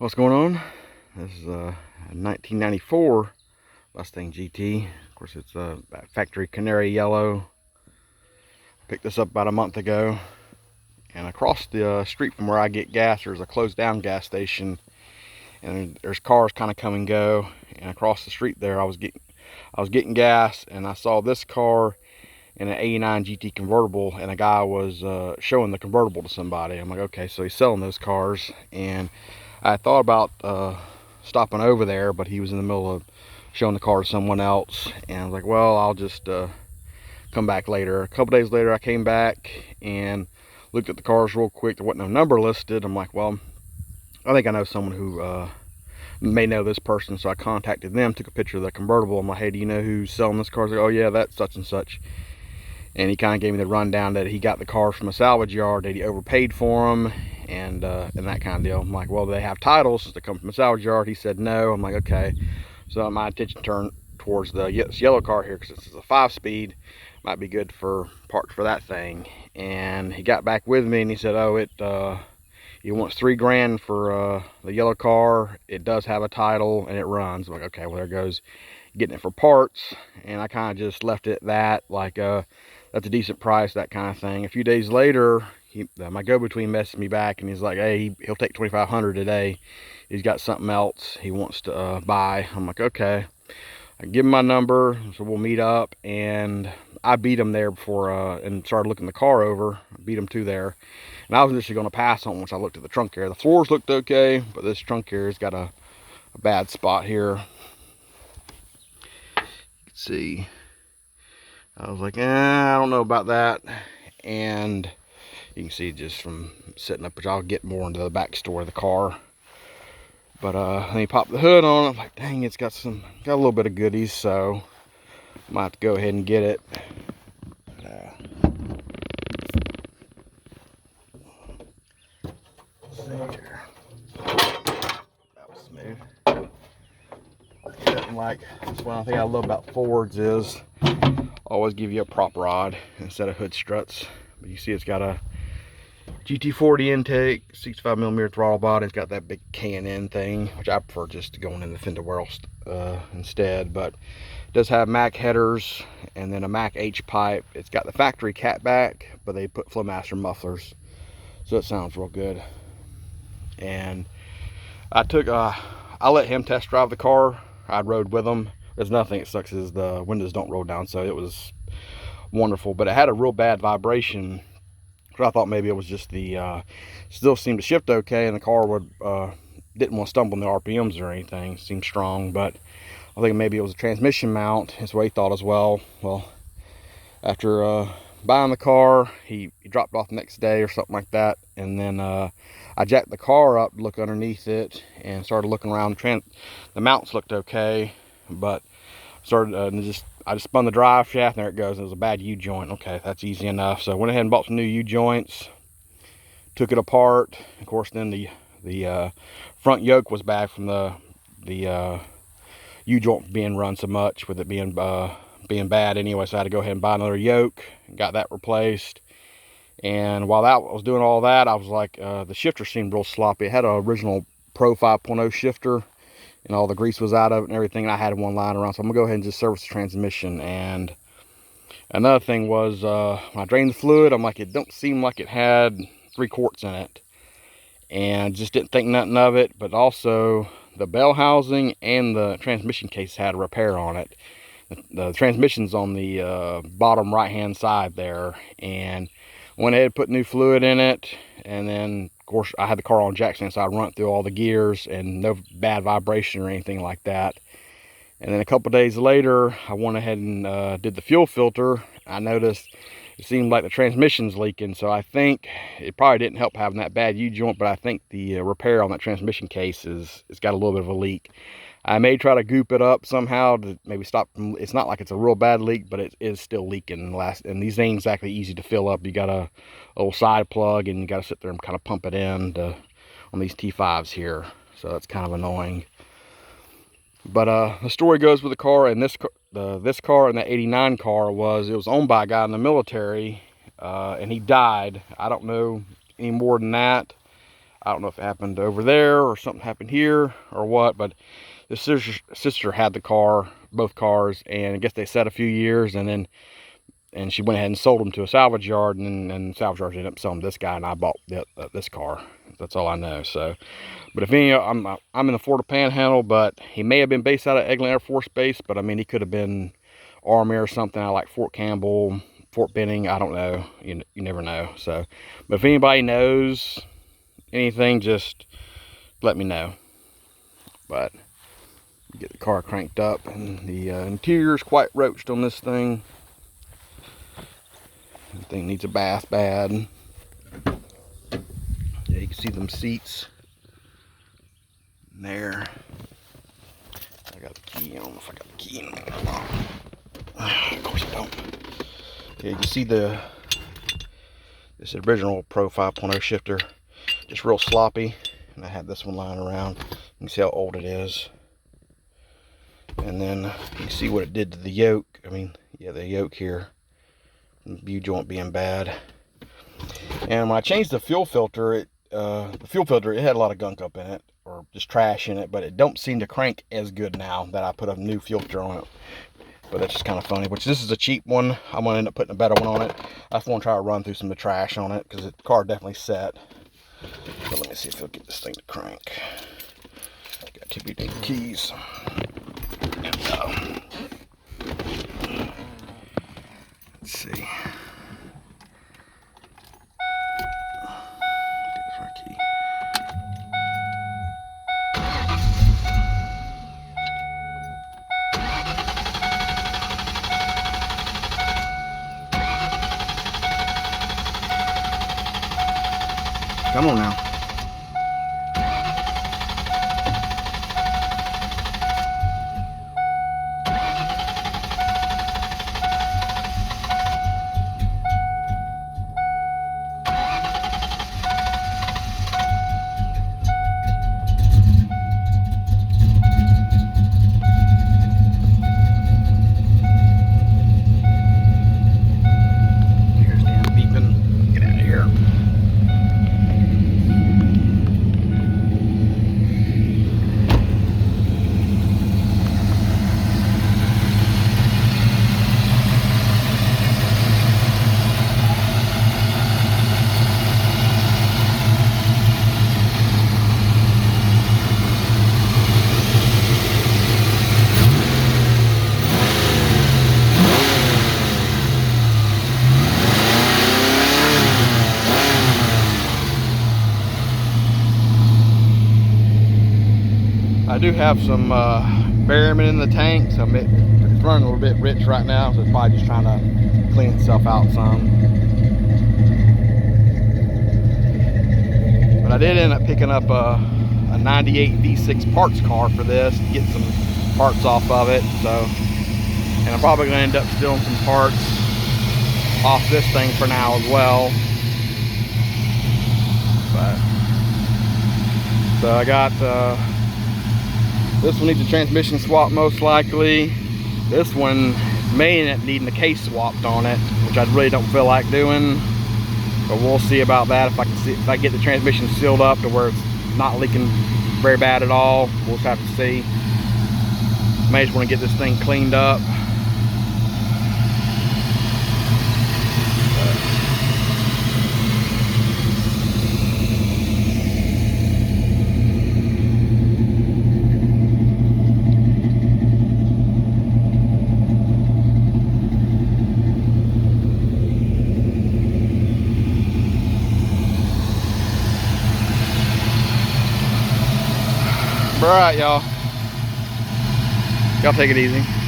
What's going on? This is a 1994 Mustang GT. Of course, it's a factory canary yellow. Picked this up about a month ago. And across the street from where I get gas, there's a closed down gas station. And there's cars kind of come and go. And across the street there, I was getting gas, and I saw this car in an '89 GT convertible, and a guy was showing the convertible to somebody. I'm like, okay, so he's selling those cars. And I thought about stopping over there, but he was in the middle of showing the car to someone else, and I was like, well, I'll just come back later. A couple days later, I came back and looked at the cars real quick. There wasn't no number listed. I'm like, well, I think I know someone who may know this person, so I contacted them, took a picture of the convertible. I'm like, hey, do you know who's selling this car? Like, oh yeah, that's such and such. And he kind of gave me the rundown that he got the cars from a salvage yard, that he overpaid for them, and that kind of deal. I'm like, well, do they have titles since they come from a salvage yard? He said no. I'm like, okay. So my attention turned towards this yellow car here, because this is a 5-speed. Might be good for parts for that thing. And he got back with me and he said, oh, he wants $3 grand for the yellow car. It does have a title and it runs. I'm like, okay, well, there goes getting it for parts. And I kind of just left it at that, like that's a decent price, that kind of thing. A few days later, my go-between messaged me back, and he's like, hey, he'll take $2,500 today. He's got something else he wants to buy. I'm like, okay. I give him my number, so we'll meet up. And I beat him there before and started looking the car over. I beat him to there, and I was initially going to pass on once I looked at the trunk area. The floors looked okay, but this trunk area's got a bad spot here. You can see. I was like, I don't know about that. And you can see just from sitting up, which I'll get more into the backstory of the car. But then he popped the hood on it. I'm like, dang, it's got a little bit of goodies, so I might have to go ahead and get it. That was smooth. Like, that's one thing I love about Fords is always give you a prop rod instead of hood struts. But you see it's got a GT40 intake, 65mm throttle body. It's got that big K&N thing, which I prefer just going in the fender well instead. But it does have Mac headers and then a Mac H pipe. It's got the factory catback, but they put Flowmaster mufflers, so it sounds real good. And I let him test drive the car. I rode with him. There's nothing. It sucks is the windows don't roll down, so it was wonderful. But it had a real bad vibration. I thought maybe it was just the still seemed to shift okay, and the car would didn't want to stumble in the RPMs or anything. It seemed strong, but I think maybe it was a transmission mount. That's what he thought as well. Well, after buying the car, he dropped off the next day or something like that, and then I jacked the car up, look underneath it, and started looking around. The mounts looked okay, but started I just spun the drive shaft, and there it goes. It was a bad U-joint. Okay, that's easy enough. So I went ahead and bought some new U-joints, took it apart. Of course, then the front yoke was bad from the U-joint being run so much, with it being bad anyway. So I had to go ahead and buy another yoke, got that replaced. And while I was doing all that, I was like, the shifter seemed real sloppy. It had an original Pro 5.0 shifter, and all the grease was out of it and everything, and I had one lying around. So I'm gonna go ahead and just service the transmission. And another thing was, when I drained the fluid, I'm like, it don't seem like it had 3 quarts in it, and just didn't think nothing of it. But also the bell housing and the transmission case had a repair on it. The transmission's on the bottom right hand side there, and went ahead and put new fluid in it. And then of course I had the car on jack stand, so I run it through all the gears, and no bad vibration or anything like that. And then a couple days later, I went ahead and did the fuel filter. I noticed it seemed like the transmission's leaking, so I think it probably didn't help having that bad U-joint, but I think the repair on that transmission case it's got a little bit of a leak. I may try to goop it up somehow to maybe stop from, it's not like it's a real bad leak, but it is still leaking. And these ain't exactly easy to fill up. You got a old side plug, and you got to sit there and kind of pump it in on these T5s here. So that's kind of annoying. But the story goes with the car, and this car and the '89 car was owned by a guy in the military, and he died. I don't know any more than that. I don't know if it happened over there or something happened here or what, but his sister had the car, both cars, and I guess they sat a few years, and she went ahead and sold them to a salvage yard, and the salvage yard ended up selling this guy, and I bought this car. That's all I know. So, but if any, I'm in the Florida Panhandle, but he may have been based out of Eglin Air Force Base, but I mean, he could have been Army or something. I like Fort Campbell, Fort Benning. I don't know. You never know. So, but if anybody knows anything, just let me know. But get the car cranked up, and the interior is quite roached on this thing. The thing needs a bath bad. Yeah, you can see them seats in there. I got the key. I don't know if I got the key in there. Of course I don't. Yeah, you can see this original Pro 5.0 shifter, just real sloppy. And I had this one lying around. You can see how old it is. And then you can see what it did to the yoke. I mean, yeah, the yoke here. View joint being bad. And when I changed the fuel filter, it had a lot of gunk up in it, or just trash in it, but it don't seem to crank as good now that I put a new filter on it. But that's just kind of funny, which this is a cheap one. I'm going to end up putting a better one on it. I just want to try to run through some of the trash on it, because the car definitely set. So let me see if it'll get this thing to crank. Got two big keys. Let's see. Come on now. Here's Dan beeping. Get out of here. I do have some Berryman in the tank, so it's running a little bit rich right now, so it's probably just trying to clean itself out some. But I did end up picking up a 98 V6 parts car for this to get some parts off of it. So, and I'm probably going to end up stealing some parts off this thing for now as well. But so I got this one needs a transmission swap most likely. This one may end up needing a case swapped on it, which I really don't feel like doing. But we'll see about that. If I get the transmission sealed up to where it's not leaking very bad at all, we'll just have to see. May just want to get this thing cleaned up. All right, y'all take it easy.